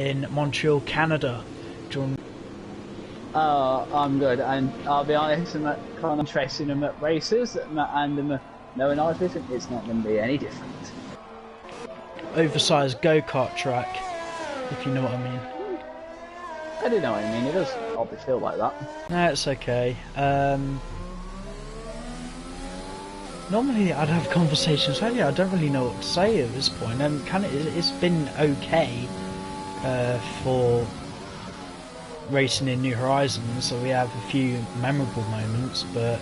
in Montreal, Canada. Oh, I'm good, and I'll be honest, I'm kind of interested in races, and knowing I visit, it's not going to be any different. Oversized go-kart track, if you know what I mean. I do know what I mean, it does oddly feel like that. No, it's okay. Normally I'd have conversations with you, I don't really know what to say at this point, and it's been okay for racing in New Horizons, so we have a few memorable moments, but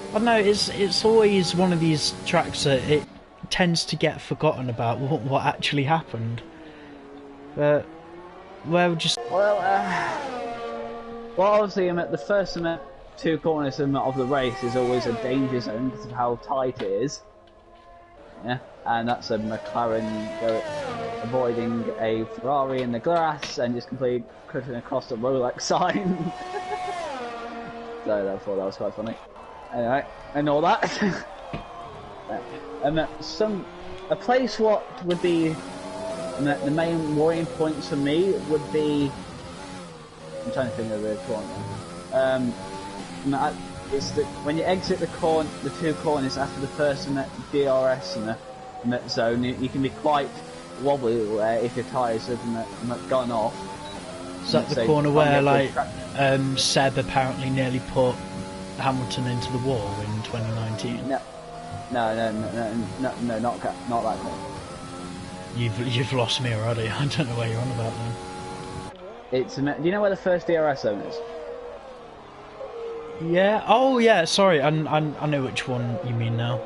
I don't know, it's always one of these tracks that it tends to get forgotten about what actually happened. But well, obviously the first two corners of the race is always a danger zone because of how tight it is. Yeah, and that's a McLaren avoiding a Ferrari in the grass and just completely cutting across the Rolex sign. So I thought that was quite funny. Anyway, and all that. A place what would be the main worrying points for me would be. I'm trying to think of the corner. It's that when you exit the two corners after the first DRS zone, you can be quite wobbly if your tyres have gone off. Is that the corner where Seb apparently nearly put Hamilton into the wall in 2019? No, not that corner. You've lost me already. I don't know where you're on about then. Do you know where the first DRS zone is? Yeah. Oh, yeah. Sorry, I know which one you mean now.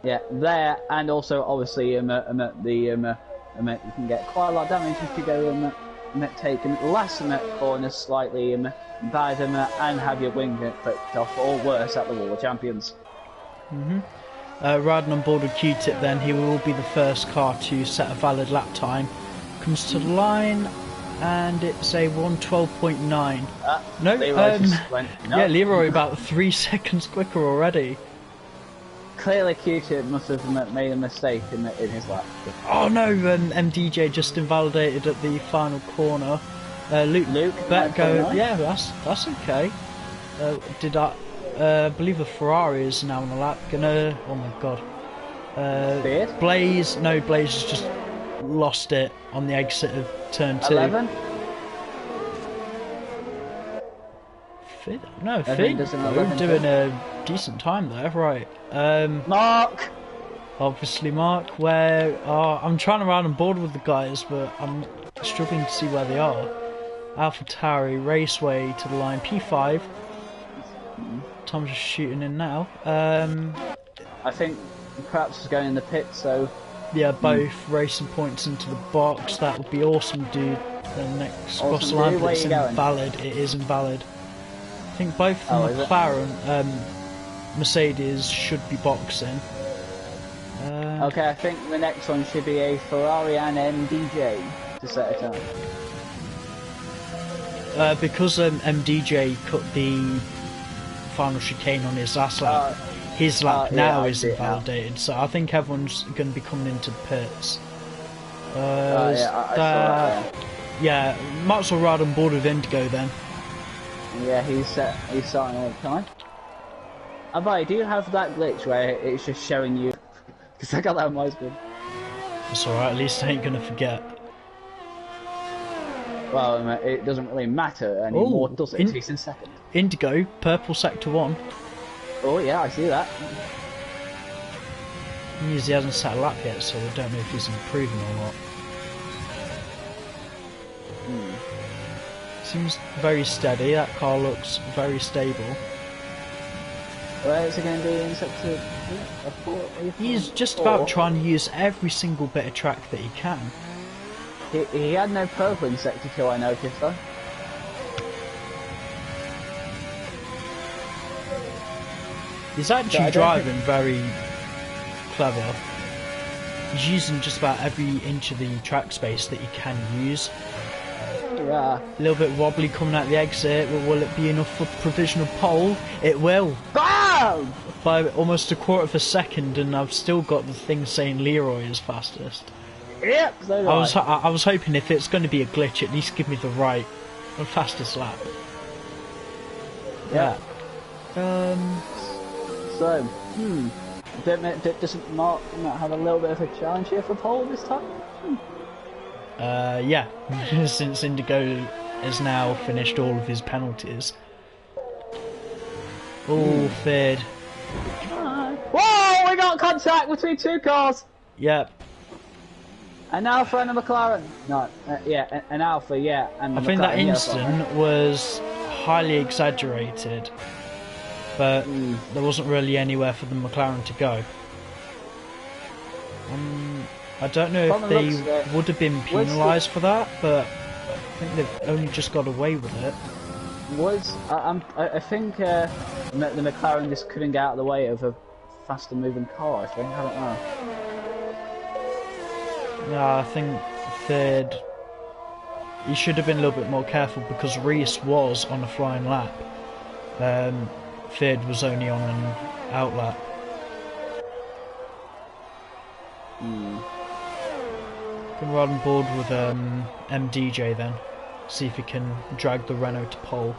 Yeah, there, and also obviously you can get quite a lot of damage if you go taking the last corner slightly bad and have your wing clipped off, or worse at the Wall of Champions. Riding on board with Q-Tip, then he will be the first car to set a valid lap time. Comes to the line. And it's a 1:12.9. No, yeah, Leroy about 3 seconds quicker already. Clearly, Q-Tip must have made a mistake in his lap. Oh no, MDJ just invalidated at the final corner. Luke, bet go. Yeah, that's okay. I believe the Ferrari is now on the lap. Oh my god. Blaze has just lost it on the exit of turn 2. 11? Fifth? No, fifth. We're doing a decent time there, right? Mark! Obviously Mark, where I'm trying to ride on board with the guys, but I'm struggling to see where they are. AlphaTauri, Raceway to the line, P5. Tom's just shooting in now. I think perhaps he's going in the pit, so... Yeah, both racing points into the box. That would be awesome, dude. The next cross the line, but it's invalid. It is invalid. I think both the McLaren, Mercedes should be boxing. Okay, I think the next one should be a Ferrari and MDJ to set a time. Because MDJ cut the final chicane on his last lap. His lap now is invalidated, so I think everyone's going to be coming into the pits. Yeah, might as well ride on board with Indigo then. Yeah, he's starting all the time. Buddy, do you have that glitch where it's just showing you? Because I got that on my screen. It's alright, at least I ain't going to forget. Well, it doesn't really matter anymore, does it? He's in second. Indigo, purple sector 1. Oh yeah, I see that. He hasn't set a lap yet, so we don't know if he's improving or not. Seems very steady, that car looks very stable. Where is he going to be in sector 4? He's just about trying to use every single bit of track that he can. He had no purple in sector 2, I noticed though. He's actually driving very clever. He's using just about every inch of the track space that he can use. Yeah. A little bit wobbly coming out the exit, but will it be enough for provisional pole? It will. BAM! By almost a quarter of a second, and I've still got the thing saying Leroy is fastest. Yep, so do I was hoping if it's going to be a glitch, at least give me the fastest lap. Yeah. So, doesn't Mark not have a little bit of a challenge here for pole this time? yeah, since Indigo has now finished all of his penalties. All third. Whoa! We got contact between two cars. Yep. An Alpha and a McLaren. No, yeah, an Alpha, yeah, and I think that incident was highly exaggerated, but there wasn't really anywhere for the McLaren to go. I don't know if they would have been penalised for that, but I think they've only just got away with it. I think the McLaren just couldn't get out of the way of a faster moving car, I think. I don't know. Yeah, I think third. He should have been a little bit more careful because Reese was on a flying lap. Third was only on an out lap. Can ride on board with MDJ then. See if he can drag the Renault to pole.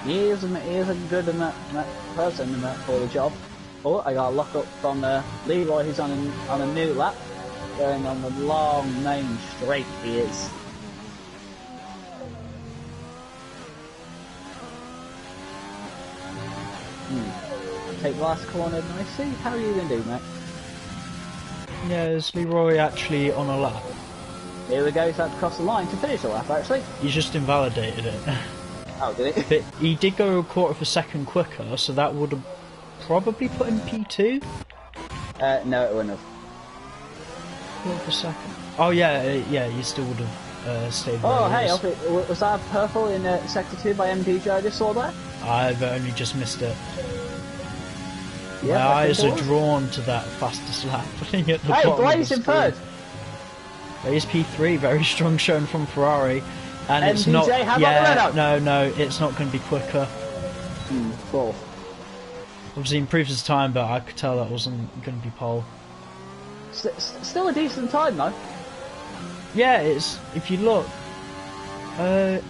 He is a good person for the job. Oh, I got a lock up from Leroy, who's on a new lap, going on the long main straight. He is. Take the last corner nicely. How are you going to do, mate? Yeah, is Leroy actually on a lap? Here we go, he's had to cross the line to finish the lap, actually. He's just invalidated it. Oh, did he? But he did go a quarter of a second quicker, so that would have probably put him P2? No, it wouldn't have. Quarter of a second. Oh, yeah, he still would have stayed where Oh, he hey, is. was that purple in Sector 2 by MDJ I just saw there? I've only just missed it. Yeah, My eyes are drawn to that fastest lap. Hey, Blaze in third! Blaze P3, very strong showing from Ferrari. And MDJ, it's not. how about the Renault? No, it's not going to be quicker. Fourth. Obviously improves his time, but I could tell that wasn't going to be pole. Still a decent time though. Yeah, it's. If you look, the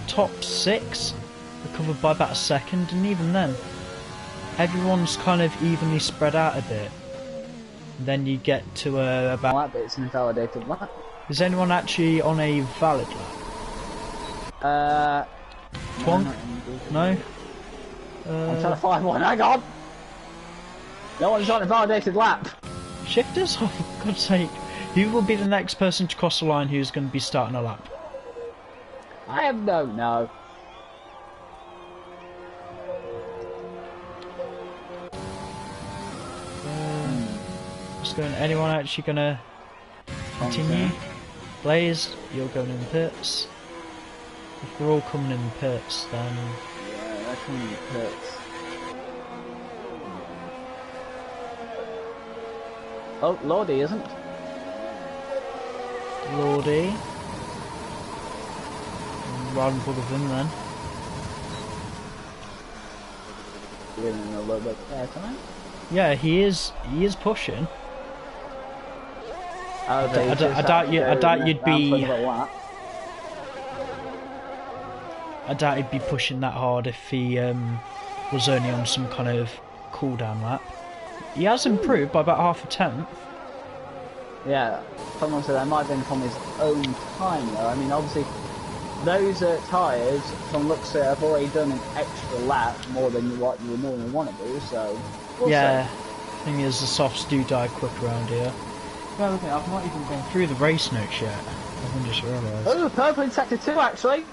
top 6 are covered by about a second, and even then, everyone's kind of evenly spread out a bit. And then you get to about. It's an invalidated lap. Is anyone actually on a valid lap? Twonk? No? I'm trying to find one, hang on! No one's on a validated lap! Shifters? Oh, for God's sake. Who will be the next person to cross the line who's going to be starting a lap? I have no. What's going? Anyone actually going to continue? Blaze, you're going in the pits. If they're all coming in the pits, then... Yeah, they're coming in the pits. Oh, Lordy isn't. Lordy. Right on board with him then. Giving him a little bit of airtime. Yeah, he is pushing. I doubt you'd be. I doubt he'd be pushing that hard if he was only on some kind of cooldown lap. He has improved by about half a tenth. Yeah, someone said that might have been from his own time though. I mean, obviously, those tyres, from looks at it, have already done an extra lap more than what you would normally want to do, so... Yeah, thing is, the softs do die quick around here. Well, okay, I've not even gone through the race notes yet. I've just realised. Oh, purple in sector 2 actually!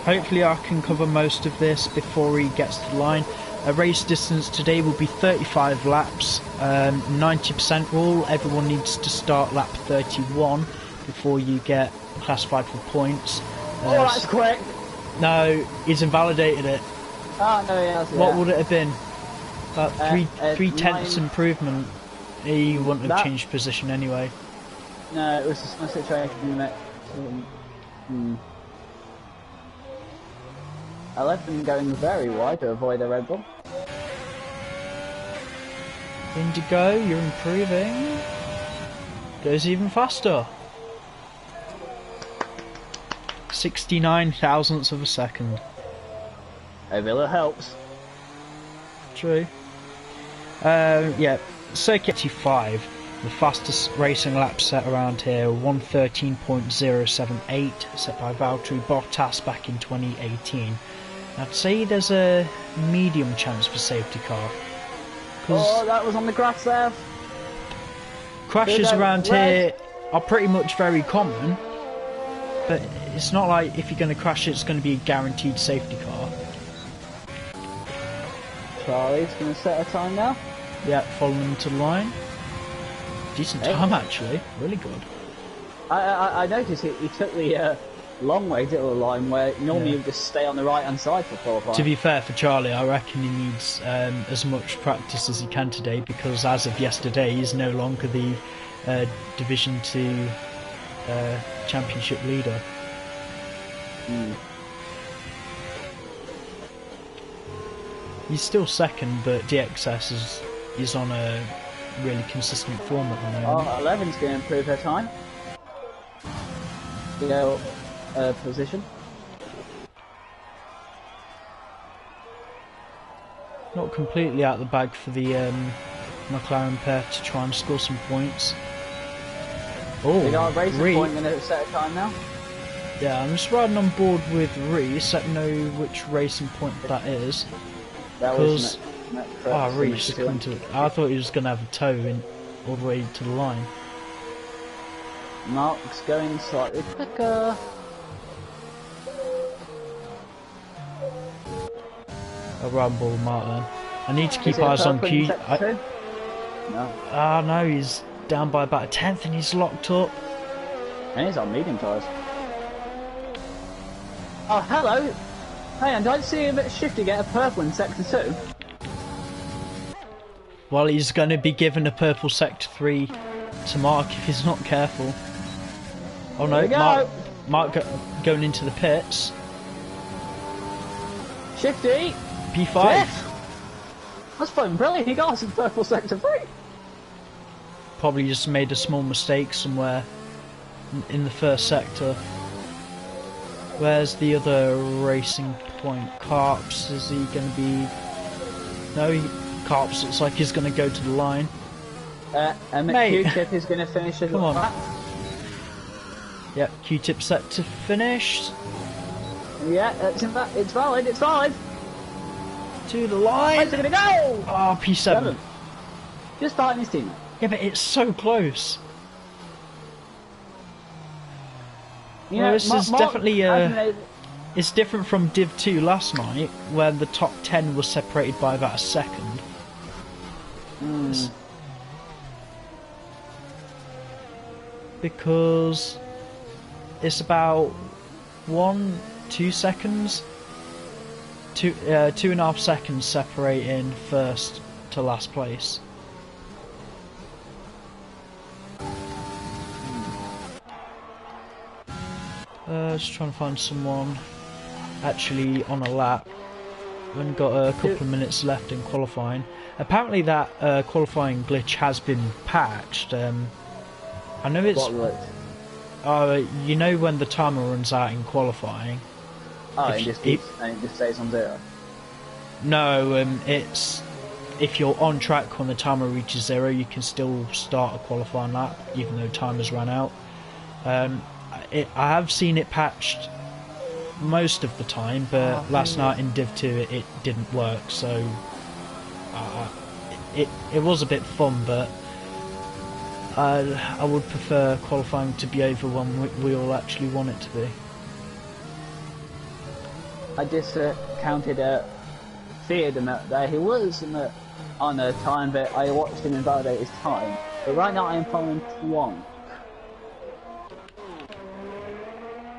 Hopefully I can cover most of this before he gets to the line. A race distance today will be 35 laps, 90% rule. Everyone needs to start lap 31 before you get classified for points. Oh, that's quick! No, he's invalidated it. Oh, no, he has, yeah. What would it have been? About 3/10 improvement. He wouldn't have changed position anyway. No, it was a situation that... 11 going very wide to avoid a Red Bull. Indigo, you're improving. Goes even faster. 69 thousandths of a second. A Villa helps. True. Yeah, Circuit 85, the fastest racing lap set around here, 1:13.078, set by Valtteri Bottas back in 2018. I'd say there's a medium chance for safety car. Oh, that was on the grass there. Crashes around here are pretty much very common, but it's not like if you're going to crash it's going to be a guaranteed safety car. Charlie's going to set a time now. Yeah, following them to the line. Decent time actually, really good. I noticed he took the long way to the line where normally you would just stay on the right hand side for qualifying. To be fair for Charlie, I reckon he needs as much practice as he can today, because as of yesterday he's no longer the Division 2 championship leader. He's still second, but DXS is on a really consistent form at the moment. Oh, 11's going to improve her time. Position. Not completely out of the bag for the McLaren pair to try and score some points. Oh, we got a racing point going to set a time now. Yeah, I'm just riding on board with Reese. Let me know which racing point that is. That was Reese coming to. I thought he was going to have a tow in all the way to the line. Mark's going slightly quicker. I'll rumble with Mark then. I need to keep eyes on Q. No. No, he's down by about a tenth and he's locked up. And he's on medium tyres. Oh, hello! Hey, and don't see a bit shifty get a purple in Sector 2? Well, he's going to be given a purple Sector 3 to Mark if he's not careful. Oh no, Mark going into the pits. Shifty! P5. Yes. That's fucking brilliant, he got us in purple Sector 3! Probably just made a small mistake somewhere in the first sector. Where's the other racing point? Carps, is he going to be... No, Carps looks like he's going to go to the line. And Q-Tip is going to finish as Come on. that. Yep, Q-Tip set to finish. Yeah, it's valid, it's valid! To the line! Where's it going to go? Oh, P7. Just behind his team. Yeah, but it's so close. You know, this is definitely it's different from Div 2 last night, where the top 10 was separated by about a second. Because it's about 2 seconds, 2.5 seconds separating first to last place. Just trying to find someone actually on a lap. We've only got a couple of minutes left in qualifying. Apparently that qualifying glitch has been patched. I know it's... What glitch? You know when the timer runs out in qualifying? Oh, it just stays on 0? No, it's... If you're on track when the timer reaches 0, you can still start a qualifying lap, even though timer's run out. I have seen it patched most of the time, but last night in Div 2 it didn't work, so it was a bit fun, but I would prefer qualifying to be over when we all actually want it to be. I just counted Theodem there. He was on a time, but I watched him invalidate his time. But right now I am following Twonk.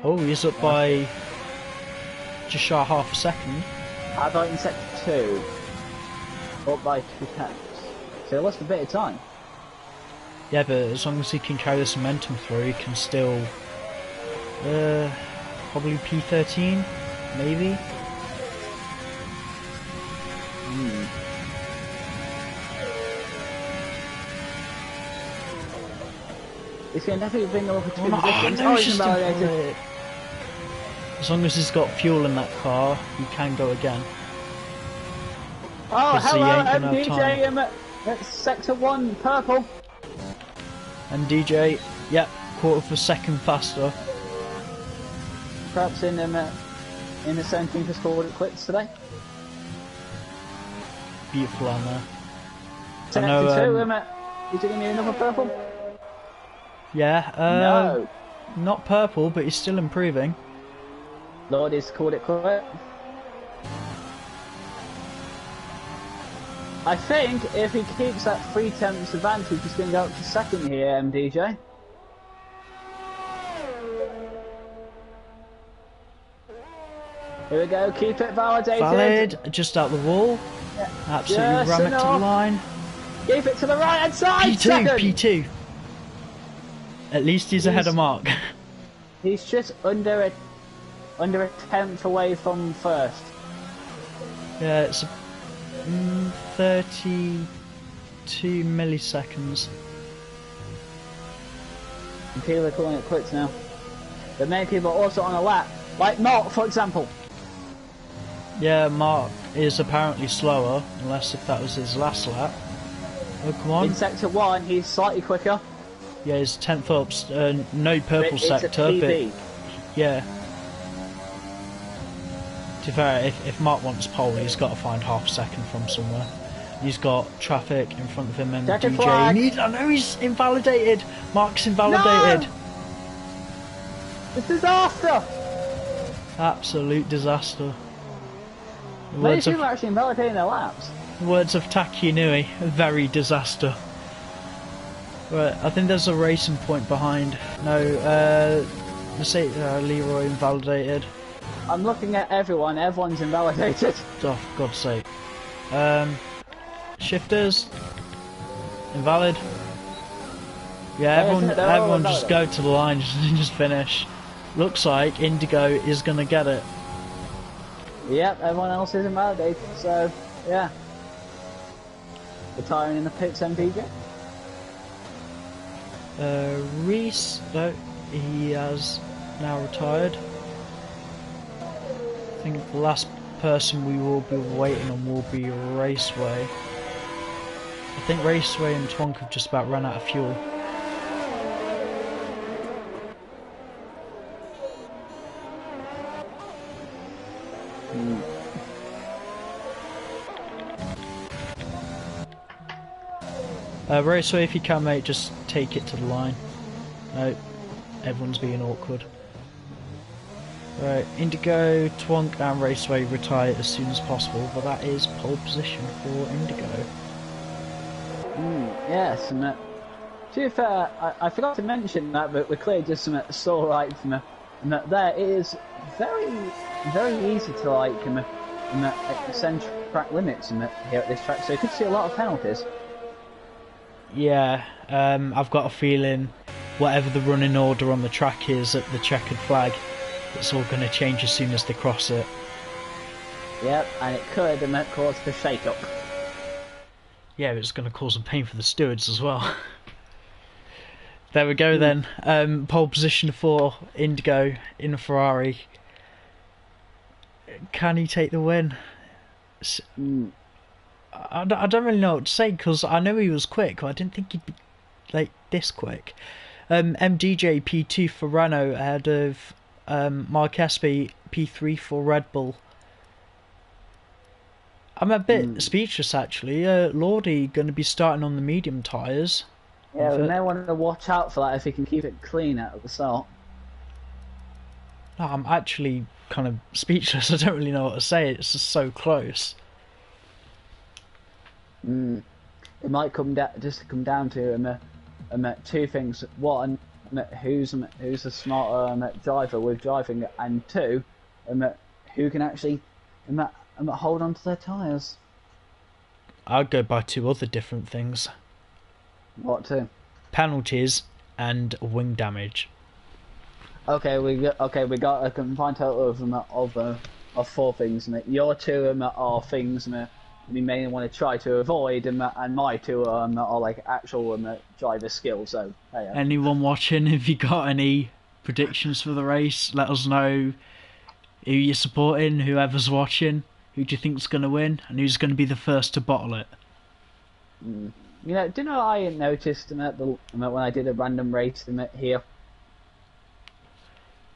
Oh, he's up by just shy of half a second. How about in Sector 2? Up by 2 tenths. So he lost a bit of time. Yeah, but as long as he can carry this momentum through, he can still... probably P13, maybe? It's going to definitely bring him up to Oh, no, positions. no, Oh, it's he's just invalidated. invalidated. As long as he's got fuel in that car, he can go again. Oh, 'Cause he hello, ain't gonna have MDJ. That's Sector 1, purple. And DJ, yep, quarter of a second faster. Perhaps in the 17th has called it quits today. Beautiful on there. Sector I know, 2, is he going to need another purple? Yeah, No. not purple, but he's still improving. Lord has called it quit. I think if he keeps that 3/10 advantage, he's going to go up to second here, MDJ. Here we go, keep it validated. Valid, just out the wall. Yeah. Absolutely Just ram it to the enough. line. Keep it to the right hand side. P2, Second. P2. At least he's ahead of Mark. He's just under a tenth away from first. Yeah, it's 32 milliseconds. And people are calling it quits now. But many people are also on a lap, like Mark, for example. Yeah, Mark is apparently slower, unless if that was his last lap. Oh, come on. In Sector 1, he's slightly quicker. Yeah, he's 10th up, no purple It's sector, a PB. but yeah. To be fair, if Mark wants pole, he's got to find half a second from somewhere. He's got traffic in front of him and Checkered DJ. flag. I know he's invalidated. Mark's invalidated. No! It's disaster! Absolute disaster. The Many words of, people are actually invalidating their laps. words of Taki Nui, very disaster. Right, I think there's a racing point behind. No, let's say Leroy invalidated. I'm looking at everyone, everyone's invalidated. Oh, for God's sake. Shifters. Invalid. Yeah, everyone just go to the line, just finish. Looks like Indigo is going to get it. Yep, everyone else is invalidated, so, yeah. Retiring in the pits, MPJ. Reese, no, he has now retired. I think the last person we will be waiting on will be Raceway. I think Raceway and Twonk have just about run out of fuel. Raceway, if you can, mate, just take it to the line. No, everyone's being awkward. Right, Indigo, Twonk and Raceway retire as soon as possible, but that is pole position for Indigo. Yes, and to be fair, I forgot to mention that, but we're clearly just saw right from and that there it is very, very easy to extend track limits here at this track, so you could see a lot of penalties. Yeah, I've got a feeling whatever the running order on the track is at the checkered flag, it's all going to change as soon as they cross it. Yep, and it could cause the shake-up. Yeah, it's going to cause some pain for the stewards as well. There we go then. Pole position for Indigo in a Ferrari. Can he take the win? I don't really know what to say, because I know he was quick, but I didn't think he'd be like this quick. MDJ P2 for Renault ahead of Mark Espy P3 for Red Bull. I'm a bit speechless actually. Lordy going to be starting on the medium tyres. Yeah, we may want to watch out for that if he can keep it clean at the start. No, I'm actually kind of speechless. I don't really know what to say. It's just so close. It might come down to two things. One, who's a smarter driver with driving, and two, who can actually hold on to their tyres. I'd go by two other different things. What two? Penalties and wing damage. Okay, we got a combined total of 4 things. Your two are things we may want to try to avoid, and my two are like actual driver skills. So hey, Anyone watching, if you got any predictions for the race, let us know who you're supporting, whoever's watching, who do you think's going to win, and who's going to be the first to bottle it. You know, do you know I noticed when I did a random race here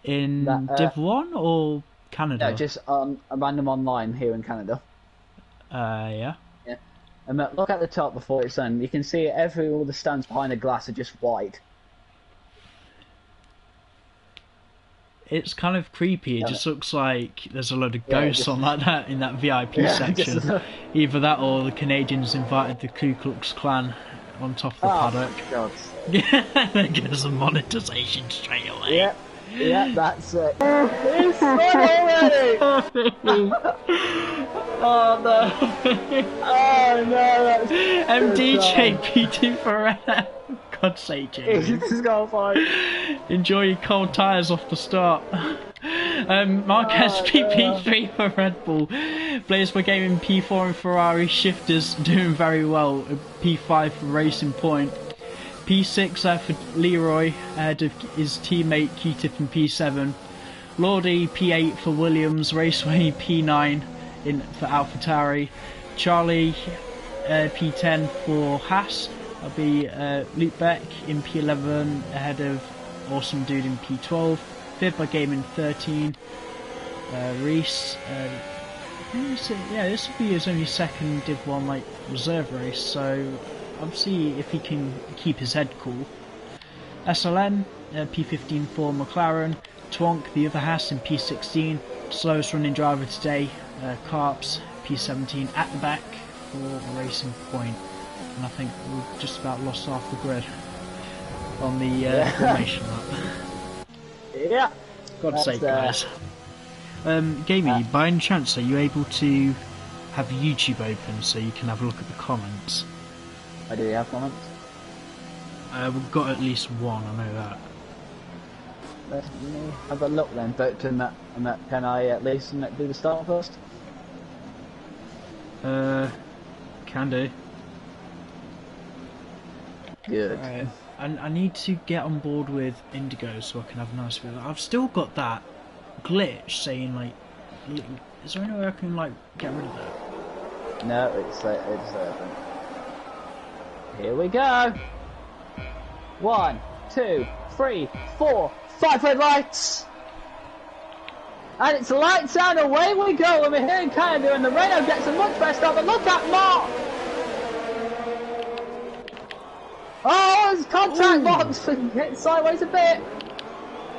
in Div 1 or Canada? No, just a random online here in Canada. Yeah. Yeah. And look at the top before it's done. You can see all the stands behind the glass are just white. It's kind of creepy. It just looks like there's a load of ghosts on that in that VIP section. Either that or the Canadians invited the Ku Klux Klan on top of the paddock. Yeah, they give us a monetization straight away. Yeah, that's it. It's fun already! Oh no! Oh no, that's MDJ P2 Forever. God's sake, Jamie. This is going fine. Enjoy your cold tyres off the start. Marquez PP3 for Red Bull. Players for gaming P4 and Ferrari shifters doing very well. P5 for Racing Point. P6 for Leroy ahead of his teammate Q-Tip in P7. Lordy P8 for Williams. Raceway P9 for AlphaTauri. Charlie P10 for Haas. That'll be Luke Beck in P11 ahead of Awesome Dude in P12. Fifth by Gaming 13. Reese. This will be his only second Div 1 reserve race, so I'll see if he can keep his head cool. SLN P15 for McLaren. Twonk, the other Haas, in P16. Slowest running driver today, Carps P17 at the back for Racing Point. And I think we've just about lost half the grid on the formation lap. Yeah. God's sake, guys. Gamey, by any chance, are you able to have YouTube open so you can have a look at the comments? I do have comments. We've got at least one, I know that. Let me have a look then, but can I at least do the start first? Can do. Good. Right. I need to get on board with Indigo so I can have a nice video. I've still got that glitch saying is there any way I can get rid of that? No, it's here we go. 1, 2, 3, 4, 5 red lights. And it's lights out, away we go. And we're here in Canada, and the Renault gets a much better start. But look at Mark. Oh, his contact box hit sideways a bit.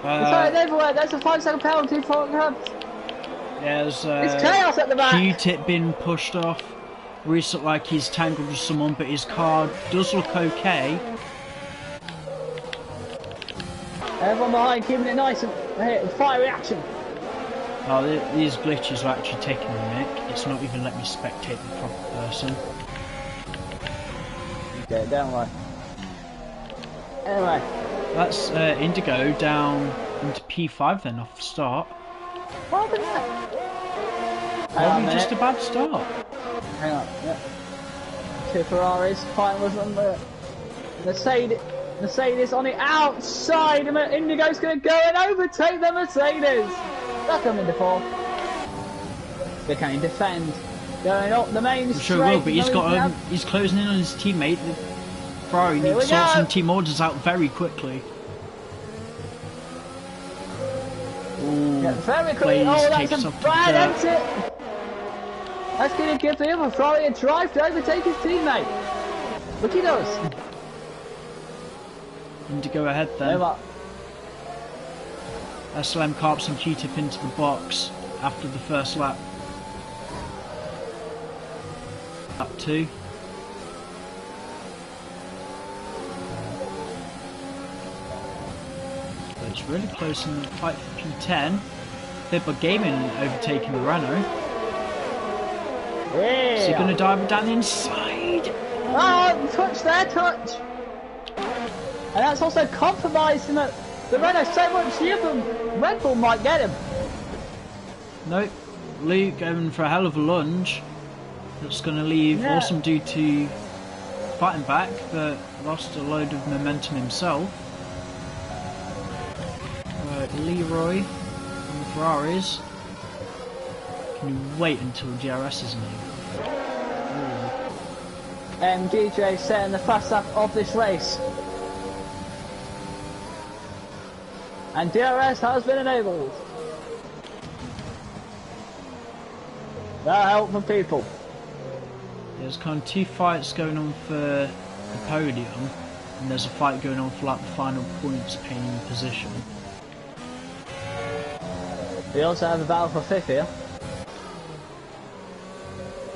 It's everywhere. There's a 5-second penalty for him. Yeah, it's chaos at the back. Q-Tip being pushed off. Reese looked like he's tangled with someone, but his car does look okay. Everyone behind keeping it nice and fire reaction. Oh, these glitches are actually taking the mick. It's not even letting me spectate the proper person. Get it down right. Anyway. That's Indigo down into P5 then off the start. What happened there? Probably just a bad start. Hang on, yeah. 2 Ferraris, fighting with them. Mercedes on the outside, and Indigo's going to go and overtake the Mercedes. They're coming to 4th. They can't defend. Going up the main straight. Sure will, but he's closing in on his teammate. The Ferrari needs to sort some team orders out very quickly. Ooh, yeah, very quickly. Oh, that's a bad exit. That's going to give the other Ferrari a drive to overtake his teammate. Look, he does. Indigo ahead then. SLM Carps and Q-Tip into the box after the first lap. Lap 2. But it's really close in the fight for P10. Fibber Gaming overtaking the Renault. Yeah. Is he going to dive down the inside? Oh, touch there, touch. And that's also compromising the Renault so much here, but Red Bull might get him. Nope. Luke going for a hell of a lunge. That's going to leave Yeah. Awesome Dude to fighting back, but lost a load of momentum himself. Leroy on the Ferraris. Can you wait until DRS is made? DJ setting the fast lap of this race. And DRS has been enabled. That'll help for people. There's kind of two fights going on for the podium, and there's a fight going on for like the final points paying position. We also have a battle for fifth here.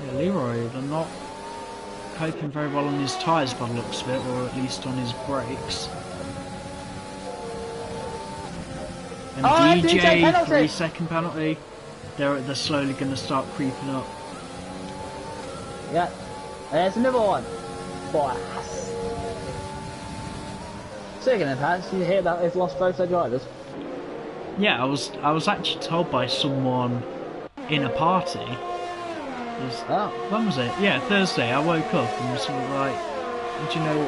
Yeah, Leroy, they're not coping very well on his tyres by the looks of it, or at least on his brakes. And DJ, penalty. 3-second penalty. They're slowly going to start creeping up. Yeah, there's another one. Boy. Speaking of that, did you hear that they've lost both their drivers? Yeah, I was actually told by someone in a party. When was it? Yeah, Thursday. I woke up and was sort of like, do you know,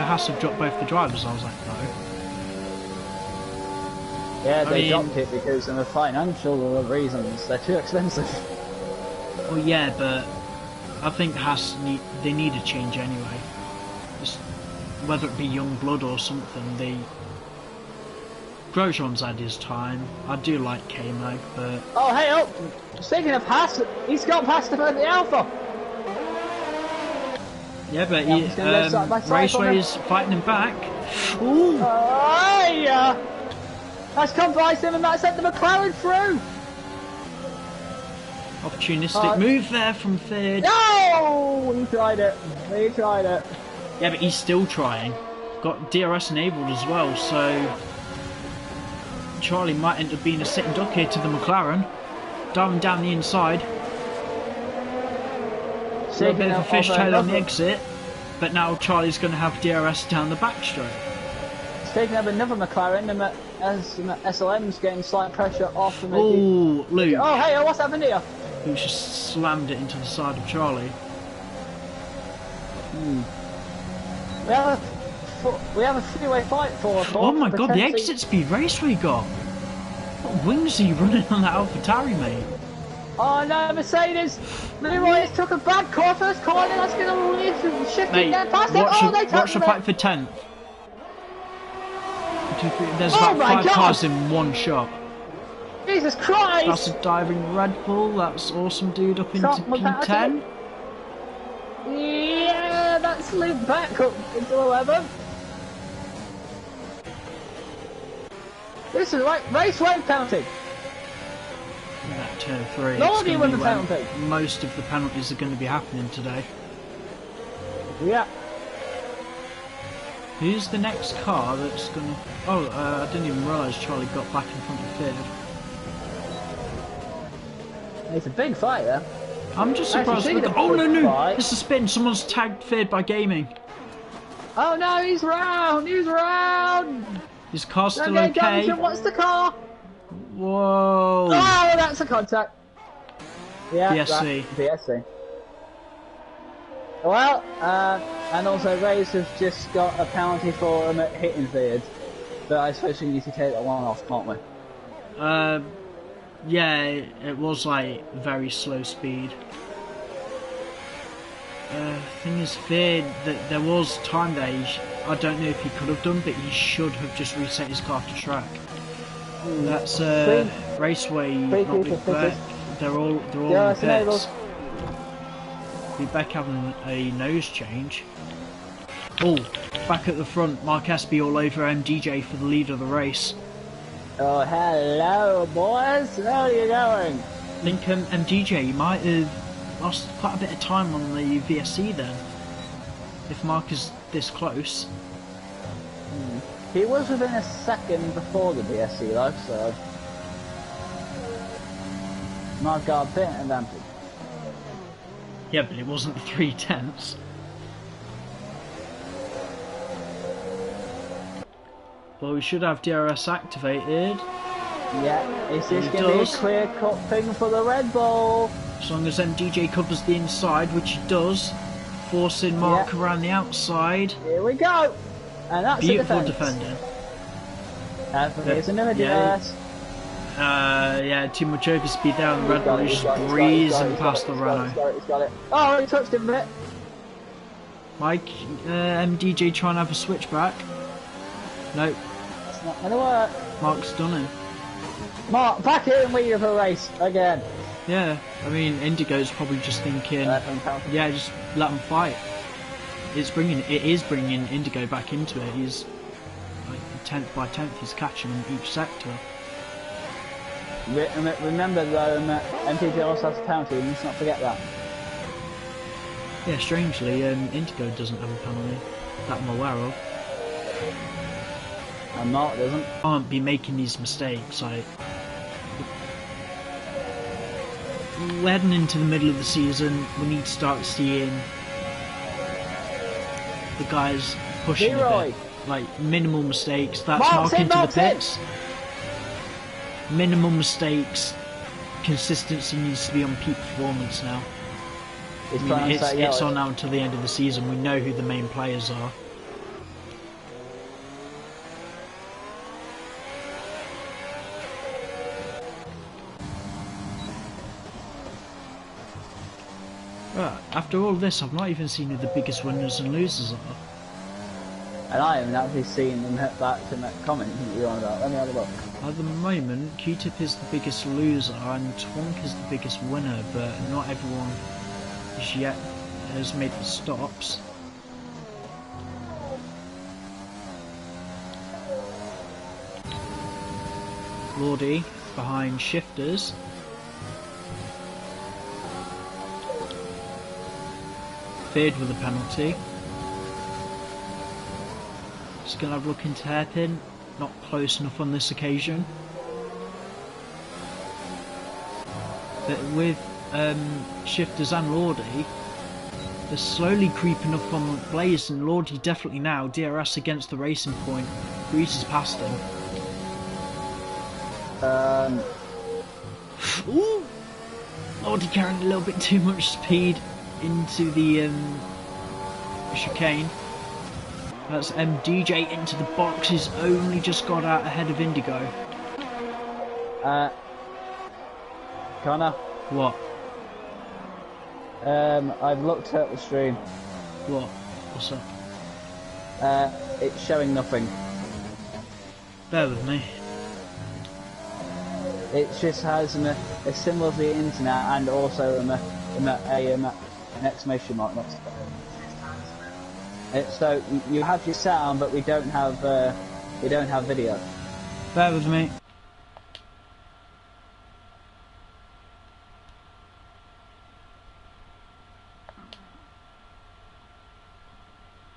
Haas have dropped both the drivers. I was like, no. Yeah, they dropped it because of the financial reasons. They're too expensive. Well, yeah, but I think Haas they need a change anyway. Just, whether it be young blood or something, Grosjean's had his time. I do like K-Mag, but... Oh, hey, speaking of Haas, he's got past the Alpha. Yeah, but Raceway's fighting him back. Ooh! That's come by him and that sent the McLaren through. Opportunistic move there from third. No! He tried it. Yeah, but he's still trying. Got DRS enabled as well, so... Charlie might end up being a sitting duck here to the McLaren. Diving down the inside. A little bit of a fishtail on the exit. But now Charlie's going to have DRS down the back straight. Speaking of another McLaren, as SLM's getting slight pressure off the... Oh, Luke. Oh, hey, what's happened here? Who just slammed it into the side of Charlie. We have a three-way fight for... Oh my god, the exit speed Raceway got. What wings are you running on that AlphaTauri, mate? Oh no, Mercedes! Leroy took a bad first corner, that's going to leave shift Mate, again past it. watch the fight for 10th. There's about 5 cars in one shot. Jesus Christ! That's a diving Red Bull, that's Awesome Dude up into P10. Yeah, that's Luke back up into 11th. This is like Raceway penalty. That turn 3. Nobody won the penalty. Most of the penalties are going to be happening today. Yeah. Who's the next car that's going to... Oh, I didn't even realise Charlie got back in front of third. It's a big fight there. I'm just surprised. Oh no, it's a spin. Someone's tagged third by gaming. Oh no, he's round. His car's still okay. What's the car? Whoa. Oh, that's a contact. Yeah, BSC. BSC. Well, and also Ray's has just got a penalty for him hitting third. But I suppose we need to take that one off, can't we? Yeah, it was like very slow speed. Thing is, third, that there was time there. I don't know if he could have done, but he should have just reset his car to track. That's Raceway not Big Beck. They're all in pits. Big Beck having a nose change. Oh, back at the front, Mark Espy all over MDJ for the lead of the race. Oh, hello, boys. How are you going? I think MDJ might have lost quite a bit of time on the VSC then. If Mark is this close. He was within a second before the VSC though, so... Mark got a bit of advantage. Yeah, but it wasn't 3/10. Well, we should have DRS activated. Yeah, is this He going to be a does. clear-cut thing for the Red Bull? As long as MDJ covers the inside, which he does, forcing Mark Yeah. around the outside. Here we go! And that's Beautiful a defence. defending. Here's another Yeah. DRS. Yeah, too much overspeed there on the Red Bull. He's just He's breezing past the Renault. He's got it. Oh, he touched him a bit. Mike, MDJ trying to have a switchback. No, That's not going to work. Mark's done it. Mark, back in with you for a race again. Yeah, I mean, Indigo's probably just thinking, yeah, just let them fight. It is bringing Indigo back into it. He's like 10th by 10th. He's catching in each sector. Remember though, MTG also has a penalty. Let's not forget that. Yeah, strangely, Indigo doesn't have a penalty that I'm aware of. And Mark doesn't. Can't be making these mistakes. Like, we're heading into the middle of the season. We need to start seeing the guys pushing a bit. Like minimal mistakes. That's Mark into the pits. Minimal mistakes. Consistency needs to be on peak performance now. I mean, it's on now until the end of the season. We know who the main players are. After all this, I've not even seen who the biggest winners and losers are. And I haven't actually seen them hit back to that comment you're on about. Let me have a look. At the moment, Q-Tip is the biggest loser and Twonk is the biggest winner, but not everyone as yet has made the stops. Lordy behind Shifters. Feared with a penalty. Just going to have a look into hairpin. Not close enough on this occasion. But with Shifters and Lordy, they're slowly creeping up on Blaze, and Lordy definitely now, DRS against the racing point, breezes past him. Ooh! Lordy carrying a little bit too much speed into the chicane. That's MDJ into the box. He's only just got out ahead of Indigo. Connor? What? I've looked at the stream. What? What's up? It's showing nothing. Bear with me. It just has a symbol of the internet and also an exclamation mark next to it. So you have your sound, but we don't have video. Bear with me.